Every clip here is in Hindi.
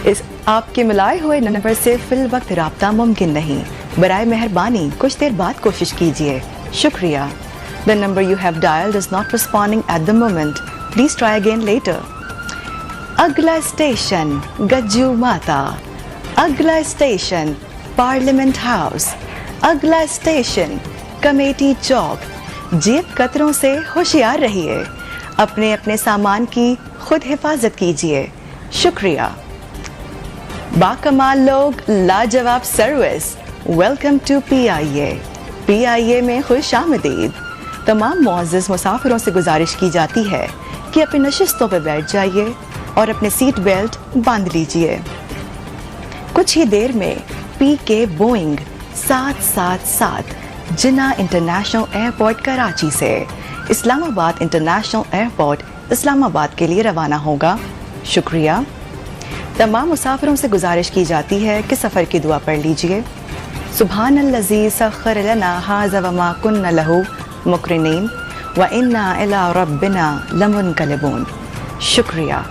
इस आपके मिलाए हुए नंबर से फिल वक्त राब्ता मुमकिन नहीं, बराए मेहरबानी कुछ देर बाद कोशिश कीजिए, शुक्रिया। The number you have dialed is not responding at the moment. Please try again later. अगला स्टेशन गज्जू माता, अगला स्टेशन पार्लियामेंट हाउस, अगला स्टेशन कमेटी चौक। जेब कतरों से होशियार रहिए, अपने अपने सामान की खुद हिफाजत कीजिए, शुक्रिया। बाकमाल लोग, लाजवाब service, welcome to PIA। PIA में खुश आमदीद। तमाम मुअज़्ज़ज़ मुसाफिरों से गुजारिश की जाती है कि अपनी नशिस्तों पर बैठ जाइए और अपने सीट बेल्ट बांध लीजिए। कुछ ही देर में PK बोइंग 777 जिन्ना इंटरनेशनल एयरपोर्ट कराची से इस्लामाबाद इंटरनेशनल एयरपोर्ट इस्लामाबाद के लिए रवाना होगा, शुक्रिया। तमाम मुसाफिरों से गुजारिश की जाती है कि सफ़र की दुआ पढ़ लीजिए। सुब्हानल्लज़ी सख़्ख़र लना हाज़ा व मा कुन्ना लहू मुक़रिनीन व इन्ना इला रब्बिना लमुनक़लिबून, शुक्रिया।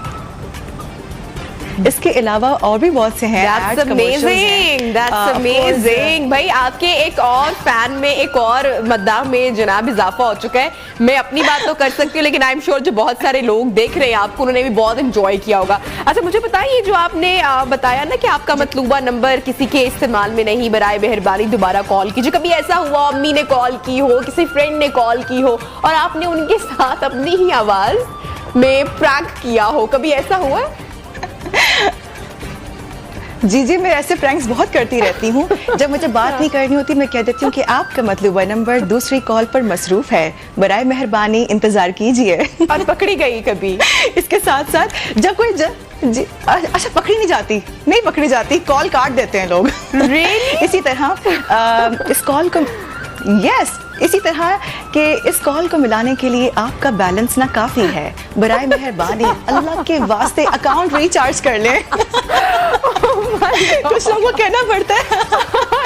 इसके अलावा और भी बहुत से हैं। That's amazing, that's amazing। भाई आपके एक और फैन में, एक और मद्दाह में जनाब इजाफा हो चुका है। मैं अपनी बात तो कर सकती हूँ, लेकिन आई एम श्योर जो बहुत सारे लोग देख रहे हैं आपको, उन्होंने भी बहुत एंजॉय किया होगा। अच्छा मुझे बताइए, जो आपने बताया ना कि आपका मतलूबा नंबर किसी के इस्तेमाल में नहीं, बराए मेहरबानी दोबारा कॉल कीजिए। कभी ऐसा हुआ अम्मी ने कॉल की हो, किसी फ्रेंड ने कॉल की हो और आपने उनके साथ अपनी ही आवाज में प्रैंक किया हो, कभी ऐसा हुआ? जी मैं ऐसे प्रैंक्स बहुत करती रहती हूँ। जब मुझे बात नहीं करनी होती मैं कह देती हूँ कि आपका मतलूबा नंबर दूसरी कॉल पर मसरूफ है, बराए मेहरबानी इंतजार कीजिए। और पकड़ी गई कभी? इसके साथ साथ जब कोई जी अच्छा पकड़ी नहीं जाती, नहीं पकड़ी जाती, कॉल काट देते हैं लोग। Really? इसी तरह इस कॉल को इसी तरह कि इस कॉल को मिलाने के लिए आपका बैलेंस ना काफ़ी है, बराए मेहरबानी अल्लाह के वास्ते अकाउंट रिचार्ज कर लें। कुछ लोगों को कहना पड़ता है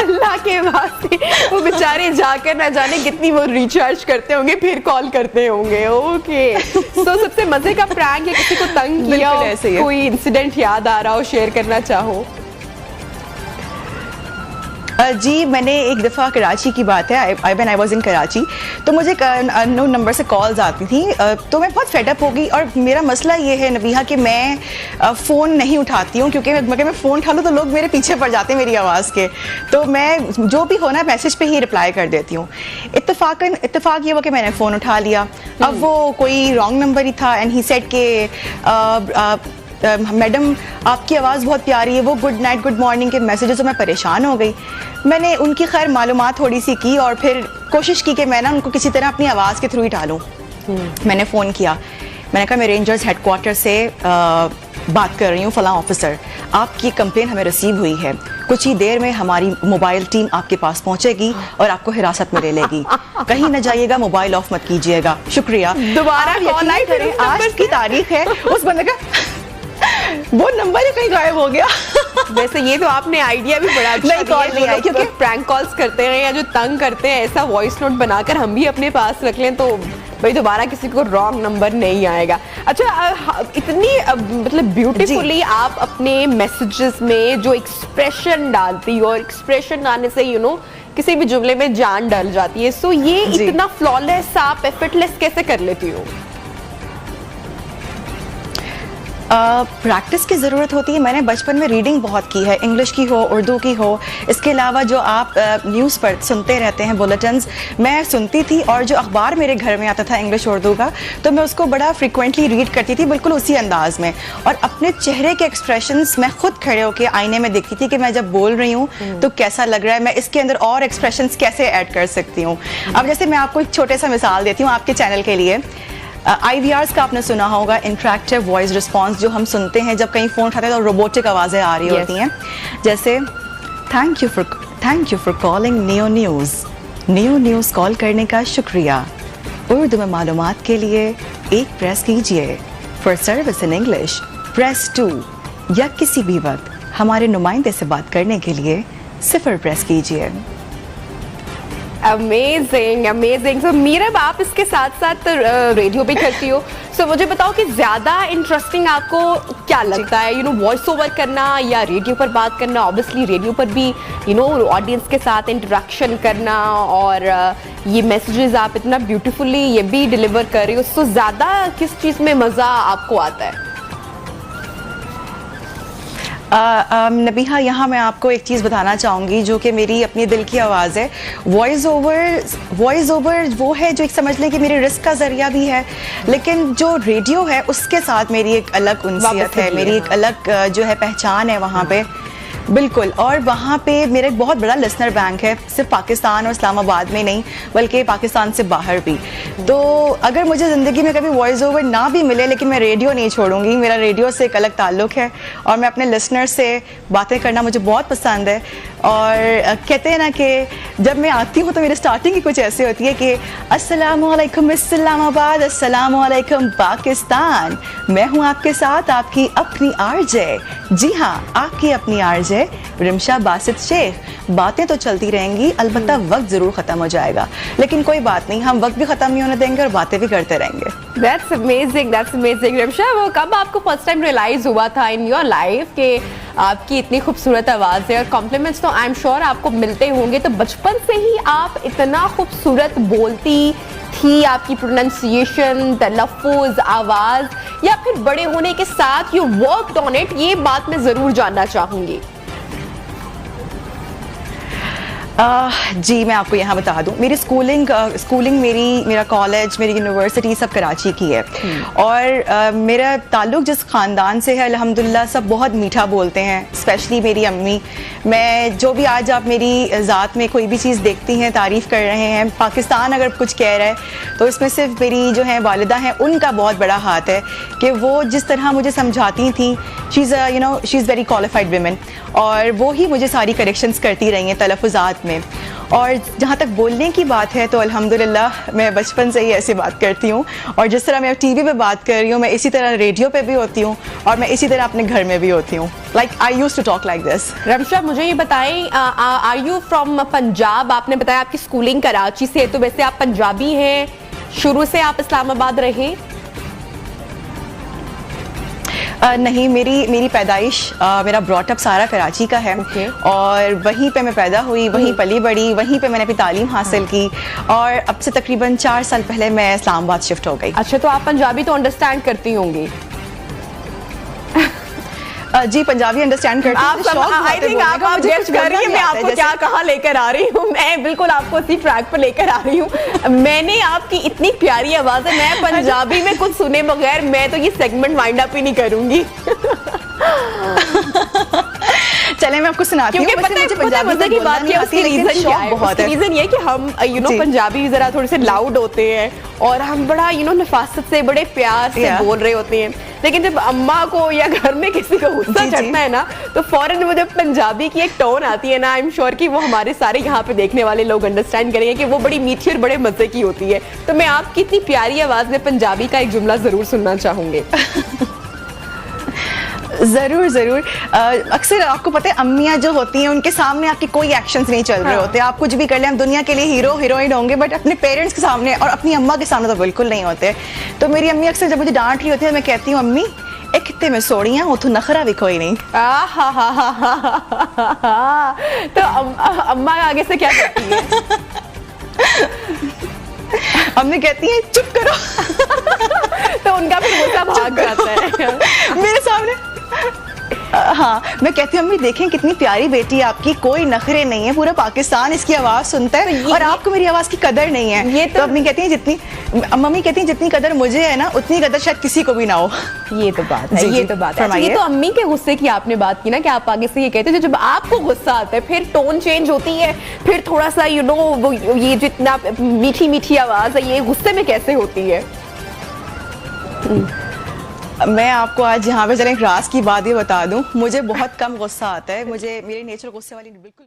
अल्लाह के वास्ते, वो बेचारे जाकर ना जाने कितनी वो रिचार्ज करते होंगे फिर कॉल करते होंगे। ओके तो सबसे मजे का प्रैंक या किसी को तंग किया हो, कोई इंसिडेंट याद आ रहा हो, शेयर करना चाहो? जी मैंने एक दफ़ा कराची की बात है, when I was in Karachi, तो मुझे अननोन नंबर से कॉल्स आती थी, तो मैं बहुत फेडअप हो गई। और मेरा मसला ये है नबीहा कि मैं फ़ोन नहीं उठाती हूँ, क्योंकि अगर मैं फ़ोन उठा लूँ तो लोग मेरे पीछे पड़ जाते हैं मेरी आवाज़ के, तो मैं जो भी होना मैसेज पे ही रिप्लाई कर देती हूँ। इत्तेफाक ये हुआ कि मैंने फ़ोन उठा लिया। अब वो कोई रॉन्ग नंबर ही था एंड ही सेड के मैडम आपकी आवाज़ बहुत प्यारी है, वो गुड नाइट गुड मॉर्निंग के मैसेजेस, तो मैं परेशान हो गई। मैंने उनकी खैर मालूमात थोड़ी सी की और फिर कोशिश की कि मैं ना उनको किसी तरह अपनी आवाज़ के थ्रू ही डालूं। मैंने फ़ोन किया, मैंने कहा मैं रेंजर्स हेडक्वार्टर से बात कर रही हूँ, फ़लाँ ऑफिसर, आपकी कंप्लेन हमें रिसीव हुई है, कुछ ही देर में हमारी मोबाइल टीम आपके पास पहुँचेगी और आपको हिरासत में ले लेगी, कहीं न जाइएगा, मोबाइल ऑफ मत कीजिएगा, शुक्रिया। दोबारा कॉल आई करें, आज की तारीख है, उस बंदे का वो नंबर ही कहीं गायब हो गया। वैसे ये तो आपने आइडिया भी बड़ा अच्छा दिया, क्योंकि प्रैंक कॉल्स करते हैं या जो तंग करते हैं, ऐसा वॉइस नोट बनाकर हम भी अपने पास रख लें तो भाई दोबारा किसी को रॉन्ग नंबर नहीं आएगा। अच्छा इतनी मतलब ब्यूटीफुली आप अपने मैसेजेस में जो एक्सप्रेशन डालती हो, और एक्सप्रेशन आने से किसी भी जुमले में जान डल जाती है, सो ये इतना फ्लॉलेस आप एफर्टलेस कैसे कर लेती हो? प्रैक्टिस की ज़रूरत होती है। मैंने बचपन में रीडिंग बहुत की है, इंग्लिश की हो, उर्दू की हो। इसके अलावा जो आप न्यूज़ पर सुनते रहते हैं, बुलेटिन्स, मैं सुनती थी, और जो अखबार मेरे घर में आता था इंग्लिश उर्दू का, तो मैं उसको बड़ा फ्रिक्वेंटली रीड करती थी, बिल्कुल उसी अंदाज में। और अपने चेहरे के एक्सप्रेशंस मैं खुद खड़े होकर आईने में देखती थी कि मैं जब बोल रही हूँ तो कैसा लग रहा है, मैं इसके अंदर और एक्सप्रेशंस कैसे ऐड कर सकती हूँ। अब जैसे मैं आपको एक छोटे सा मिसाल देती हूँ आपके चैनल के लिए। IVRs का आपने सुना होगा, इंटरैक्टिव वॉइस रिस्पॉन्स, जो हम सुनते हैं जब कहीं फ़ोन उठाते हैं तो रोबोटिक आवाज़ें आ रही होती हैं, जैसे thank you for calling neo news call करने का शुक्रिया, उर्दू में मालूमात के लिए 1 प्रेस कीजिए, for service in English press 2, या किसी भी वक्त हमारे नुमाइंदे से बात करने के लिए 0 प्रेस कीजिए। Amazing amazing. सो मीरब, आप इसके साथ साथ रेडियो भी करती हो, सो मुझे बताओ कि ज्यादा इंटरेस्टिंग आपको क्या लगता है, यू नो, वॉइस ओवर करना या रेडियो पर बात करना? ऑब्वियसली रेडियो पर भी यू नो ऑडियंस के साथ इंटरेक्शन करना और ये मैसेजेस आप इतना ब्यूटीफुली ये भी डिलीवर कर रही हो, सो ज्यादा किस चीज में मजा आपको आता है? नबीहा, यहाँ मैं आपको एक चीज़ बताना चाहूँगी जो कि मेरी अपनी दिल की आवाज़ है। वॉइस ओवर वो है जो एक समझ लें कि मेरे रिस्क का ज़रिया भी है, लेकिन जो रेडियो है उसके साथ मेरी एक अलग उनसियत है, मेरी एक अलग जो है पहचान है वहाँ पे, बिल्कुल। और वहाँ पे मेरा एक बहुत बड़ा लिसनर बैंक है, सिर्फ पाकिस्तान और इस्लामाबाद में नहीं बल्कि पाकिस्तान से बाहर भी। तो अगर मुझे ज़िंदगी में कभी वॉइस ओवर ना भी मिले, लेकिन मैं रेडियो नहीं छोड़ूंगी। मेरा रेडियो से एक अलग ताल्लुक़ है और मैं अपने लिसनर से बातें करना मुझे बहुत पसंद है। और कहते हैं ना कि जब मैं आती हूँ तो मेरी स्टार्टिंग ही कुछ ऐसे होती है कि अस्सलामुअलैकुम इस्लामाबाद, अस्सलामुअलैकुम पाकिस्तान, मैं हूँ आपके साथ आपकी अपनी आरजे, जी हाँ आपकी अपनी आरजे रिमशा बासित शेख। बातें तो चलती रहेंगी, अलबत्ता वक्त ज़रूर ख़त्म हो जाएगा, लेकिन कोई बात नहीं, हम वक्त भी ख़त्म नहीं होने देंगे और बातें भी करते रहेंगे। That's amazing, that's amazing। Rimsha, वो कब आपको फर्स्ट टाइम रियलाइज हुआ था इन योर लाइफ कि आपकी इतनी खूबसूरत आवाज़ है? और कॉम्प्लीमेंट्स तो आई एम श्योर आपको मिलते होंगे, तो बचपन से ही आप इतना खूबसूरत बोलती थी, आपकी प्रोनाउंसिएशन, तलफ़ुज़, आवाज़, या फिर बड़े होने के साथ यू वर्कड ऑन इट? ये बात मैं ज़रूर जानना चाहूँगी। जी मैं आपको यहाँ बता दूँ, मेरी स्कूलिंग मेरा कॉलेज, मेरी यूनिवर्सिटी सब कराची की है। और मेरा ताल्लुक़ जिस ख़ानदान से है अल्हम्दुलिल्लाह सब बहुत मीठा बोलते हैं, स्पेशली मेरी अम्मी। मैं जो भी आज आप मेरी ज़ात में कोई भी चीज़ देखती हैं, तारीफ़ कर रहे हैं, पाकिस्तान अगर कुछ कह रहा है तो इसमें सिर्फ मेरी जो है वालिदा हैं, उनका बहुत बड़ा हाथ है कि वो जिस तरह मुझे समझाती थी, she is very qualified women, और वो ही मुझे सारी करेक्शंस करती रही हैं तलफ़ुज़ात में। और जहाँ तक बोलने की बात है तो अल्हम्दुलिल्लाह मैं बचपन से ही ऐसी बात करती हूँ, और जिस तरह मैं टीवी पे बात कर रही हूँ, मैं इसी तरह रेडियो पे भी होती हूँ और मैं इसी तरह अपने घर में भी होती हूँ। Like I used to talk like this. Ramsha, मुझे ये बताएं, आर यू फ्रॉम पंजाब? आपने बताया आपकी स्कूलिंग कराची से, तो वैसे आप पंजाबी हैं, शुरू से आप इस्लामाबाद रहे? नहीं, मेरी पैदाइश, मेरा ब्रॉटअप सारा कराची का है। और वहीं पे मैं पैदा हुई, वहीं पली बड़ी, वहीं पे मैंने अपनी तालीम हासिल की, और अब से तकरीबन 4 साल पहले मैं इस्लामाबाद शिफ्ट हो गई। अच्छा, तो आप पंजाबी तो अंडरस्टैंड करती होंगी? जी पंजाबी अंडरस्टैंड करती हूँ। आई थिंक आप गेस कर रही हैं मैं आपको क्या कहाँ लेकर आ रही हूँ। मैं बिल्कुल आपको इसी ट्रैक पर लेकर आ रही हूँ। मैंने आपकी इतनी प्यारी आवाज़ है, मैं पंजाबी में कुछ सुने बगैर मैं तो ये सेगमेंट वाइंड अप ही नहीं करूँगी। चले मैं आपको सुनाती हूँ। क्योंकि पता है मजे की बात क्या है, उसकी रीजन क्या है? उसकी रीजन ये कि हम पंजाबी जरा थोड़े से लाउड होते हैं और हम बड़ा नफासत से, बड़े प्यार से बोल रहे होते हैं, लेकिन जब अम्मा को या घर में किसी को गुस्सा चढ़ता है ना, तो फौरन वो जब पंजाबी की एक टोन आती है ना, आई एम श्योर कि वो हमारे सारे यहाँ पे देखने वाले लोग अंडरस्टैंड करेंगे कि वो बड़ी मीठी और बड़े मजे की होती है। तो मैं आपकी इतनी प्यारी आवाज में पंजाबी का एक जुमला जरूर सुनना चाहूंगी। ज़रूर। अक्सर आपको पता है अम्मियाँ जो होती हैं उनके सामने आपके कोई एक्शंस नहीं चल रहे होते, आप कुछ भी कर लें, हम दुनिया के लिए हीरो हीरोइन होंगे, बट अपने पेरेंट्स के सामने और अपनी अम्मा के सामने तो बिल्कुल नहीं होते। तो मेरी अम्मी अक्सर जब मुझे डांट रही होती है, मैं कहती हूँ अम्मी एक कितने में सोड़ियाँ उतो नखरा भी कोई नहीं। तो अम्मा आगे से क्या कहती है? अम्मी कहती है चुप करो। तो उनका फिर गुस्सा भाग जाता है मेरे सामने। हाँ, मैं कहती हूँ अम्मी देखें कितनी प्यारी बेटी आपकी, कोई नखरे नहीं है, पूरा पाकिस्तान इसकी आवाज़ सुनता है और आपको मेरी आवाज़ की कदर नहीं है। ये तो अम्मी कहती हैं मम्मी कहती हैं जितनी कदर मुझे है ना, उतनी कदर शायद किसी को भी ना हो। ये तो बात है, ये तो बात है। ये तो अम्मी के गुस्से की आपने बात की ना, कि आप आगे से ये कहते हैं जब आपको गुस्सा आता है फिर टोन चेंज होती है, फिर थोड़ा सा वो ये जितना मीठी मीठी आवाज़ है, ये गुस्से में कैसे होती है? मैं आपको आज यहाँ पे चलें एक राज की बात ये बता दूं, मुझे बहुत कम गुस्सा आता है, मुझे मेरे नेचर गुस्से वाली बिल्कुल